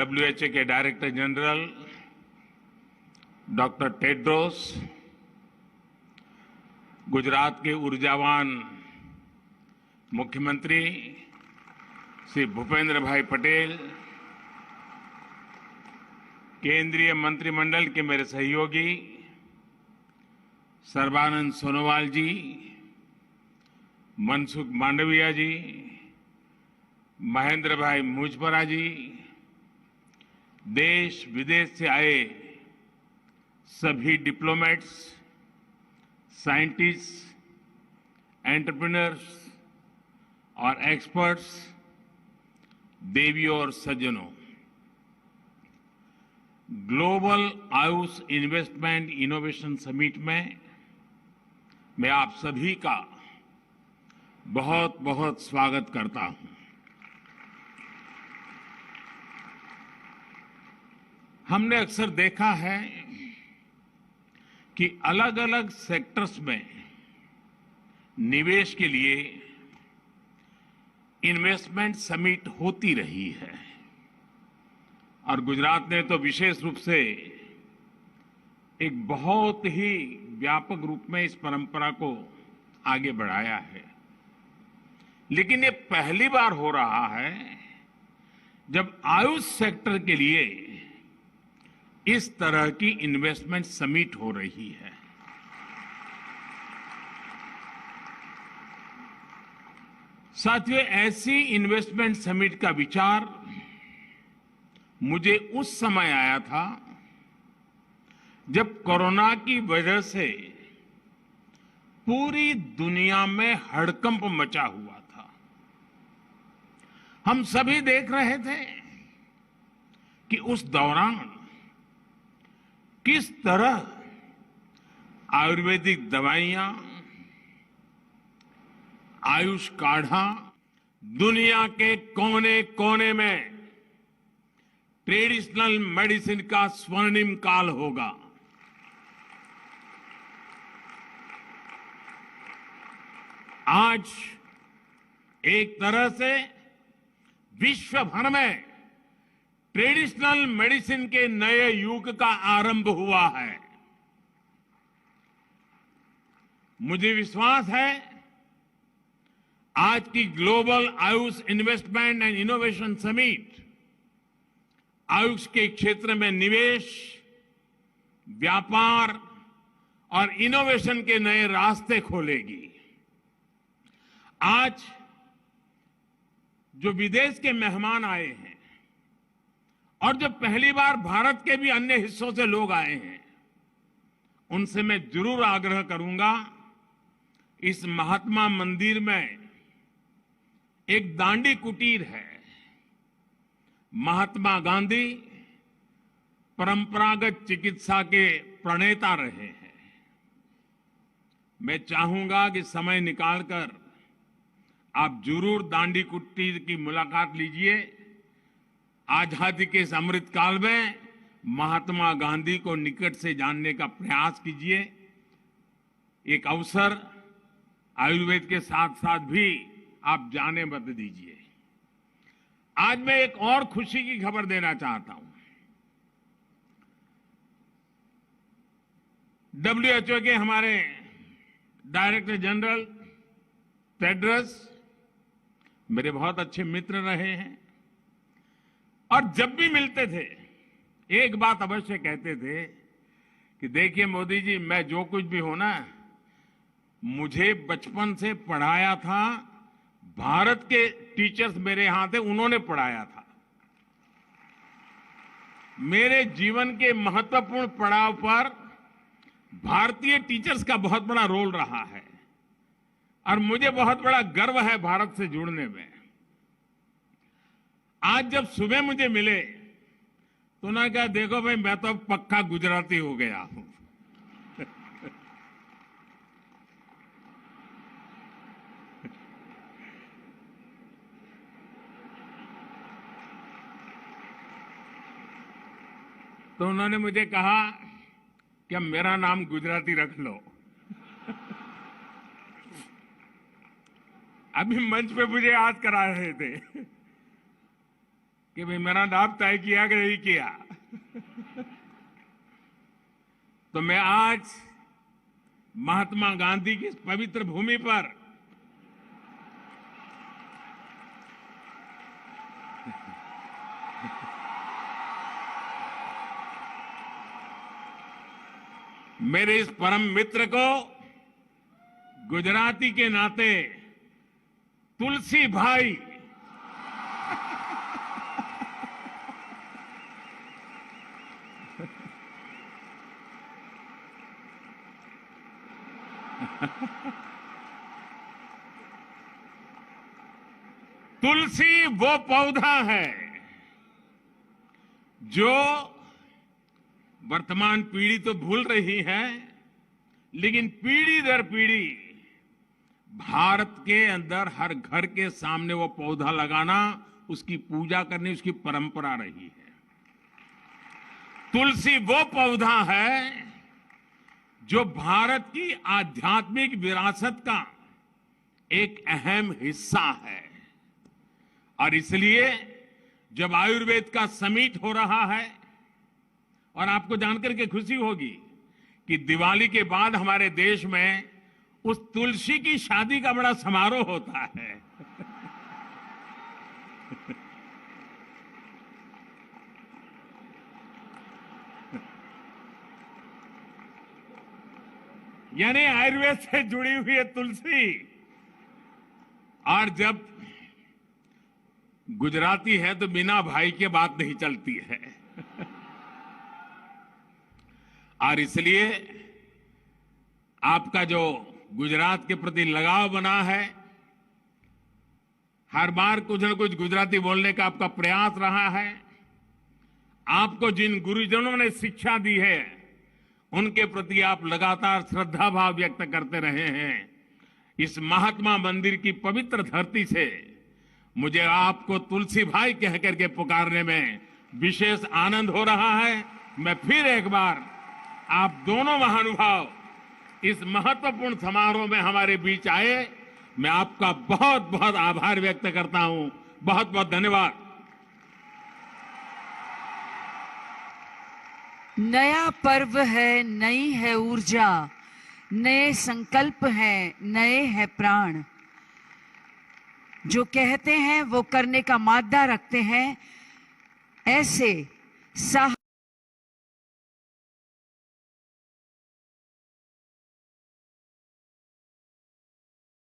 WHO के director general doctor Tedros, Gujarat के ऊर्जावान मुख्यमंत्री श्री भूपेंद्र भाई पटेल, केंद्रीय मंत्रिमंडल के मेरे सहयोगी सर्बानंद सोनोवाल जी, मनसुख मांडविया जी, महेंद्र भाई मुजपरा जी, देश विदेश से आए सभी डिप्लोमेट्स, साइंटिस्ट, एंटरप्रेन्योर्स और एक्सपर्ट्स, देवियों और सज्जनों, global Ayush investment innovation summit में मैं आप सभी का बहुत बहुत स्वागत करता हूं। हमने अक्सर देखा है कि अलग अलग सेक्टर्स में निवेश के लिए इन्वेस्टमेंट समिट होती रही है और गुजरात ने तो विशेष रूप से एक बहुत ही व्यापक रूप में इस परंपरा को आगे बढ़ाया है। लेकिन ये पहली बार हो रहा है जब आयुष सेक्टर के लिए इस तरह की इन्वेस्टमेंट समिट हो रही है। साथियों, ऐसी इन्वेस्टमेंट समिट का विचार मुझे उस समय आया था जब कोरोना की वजह से पूरी दुनिया में हड़कंप मचा हुआ था। हम सभी देख रहे थे कि उस दौरान किस तरह आयुर्वेदिक दवाइयां, आयुष काढ़ा दुनिया के कोने कोने में ट्रेडिशनल मेडिसिन का स्वर्णिम काल होगा। आज एक तरह से विश्व भर में ट्रेडिशनल मेडिसिन के नए युग का आरंभ हुआ है। मुझे विश्वास है आज की global Ayush investment and innovation summit Ayush के क्षेत्र में निवेश, व्यापार और इनोवेशन के नए रास्ते खोलेगी। आज जो विदेश के मेहमान आए हैं और जो पहली बार भारत के भी अन्य हिस्सों से लोग आए हैं, उनसे मैं जरूर आग्रह करूंगा, इस महात्मा मंदिर में एक दांडी कुटीर है। महात्मा गांधी परंपरागत चिकित्सा के प्रणेता रहे हैं। मैं चाहूंगा कि समय निकालकर आप जरूर दांडी कुटीर की मुलाकात लीजिए। आजादी के इस अमृत काल में महात्मा गांधी को निकट से जानने का प्रयास कीजिए। एक अवसर आयुर्वेद के साथ साथ भी आप जाने मत दीजिए। आज मैं एक और खुशी की खबर देना चाहता हूं। डब्ल्यूएचओ के हमारे डायरेक्टर जनरल टेड्रोस मेरे बहुत अच्छे मित्र रहे हैं और जब भी मिलते थे एक बात अवश्य कहते थे कि देखिए मोदी जी, मैं जो कुछ भी हूं ना, मुझे बचपन से पढ़ाया था भारत के टीचर्स मेरे यहां थे, उन्होंने पढ़ाया था। मेरे जीवन के महत्वपूर्ण पड़ाव पर भारतीय टीचर्स का बहुत बड़ा रोल रहा है और मुझे बहुत बड़ा गर्व है भारत से जुड़ने में। आज जब सुबह मुझे मिले तो उन्होंने कहा, देखो भाई, मैं तो पक्का गुजराती हो गया हूं। तो उन्होंने मुझे कहा कि अब मेरा नाम गुजराती रख लो। अभी मंच पे मुझे याद करा रहे थे कि भाई मेरा नाम तय किया कि नहीं किया। तो मैं आज महात्मा गांधी की इस पवित्र भूमि पर मेरे इस परम मित्र को गुजराती के नाते तुलसी भाई तुलसी वो पौधा है जो वर्तमान पीढ़ी तो भूल रही है, लेकिन पीढ़ी दर पीढ़ी भारत के अंदर हर घर के सामने वो पौधा लगाना, उसकी पूजा करनी, उसकी परंपरा रही है। तुलसी वो पौधा है जो भारत की आध्यात्मिक विरासत का एक अहम हिस्सा है। और इसलिए जब आयुर्वेद का समिट हो रहा है, और आपको जानकर के खुशी होगी कि दिवाली के बाद हमारे देश में उस तुलसी की शादी का बड़ा समारोह होता है। यानी आयुर्वेद से जुड़ी हुई है तुलसी। और जब गुजराती है तो बिना भाई के बात नहीं चलती है। और इसलिए आपका जो गुजरात के प्रति लगाव बना है, हर बार कुछ न कुछ गुजराती बोलने का आपका प्रयास रहा है। आपको जिन गुरुजनों ने शिक्षा दी है, उनके प्रति आप लगातार श्रद्धा भाव व्यक्त करते रहे हैं। इस महात्मा मंदिर की पवित्र धरती से मुझे आपको तुलसी भाई कह करके पुकारने में विशेष आनंद हो रहा है। मैं फिर एक बार आप दोनों महानुभाव इस महत्वपूर्ण समारोह में हमारे बीच आए, मैं आपका बहुत बहुत आभार व्यक्त करता हूं। बहुत बहुत धन्यवाद। नया पर्व है, नई है ऊर्जा, नए संकल्प हैं, नए है प्राण। जो कहते हैं वो करने का मादा रखते हैं। ऐसे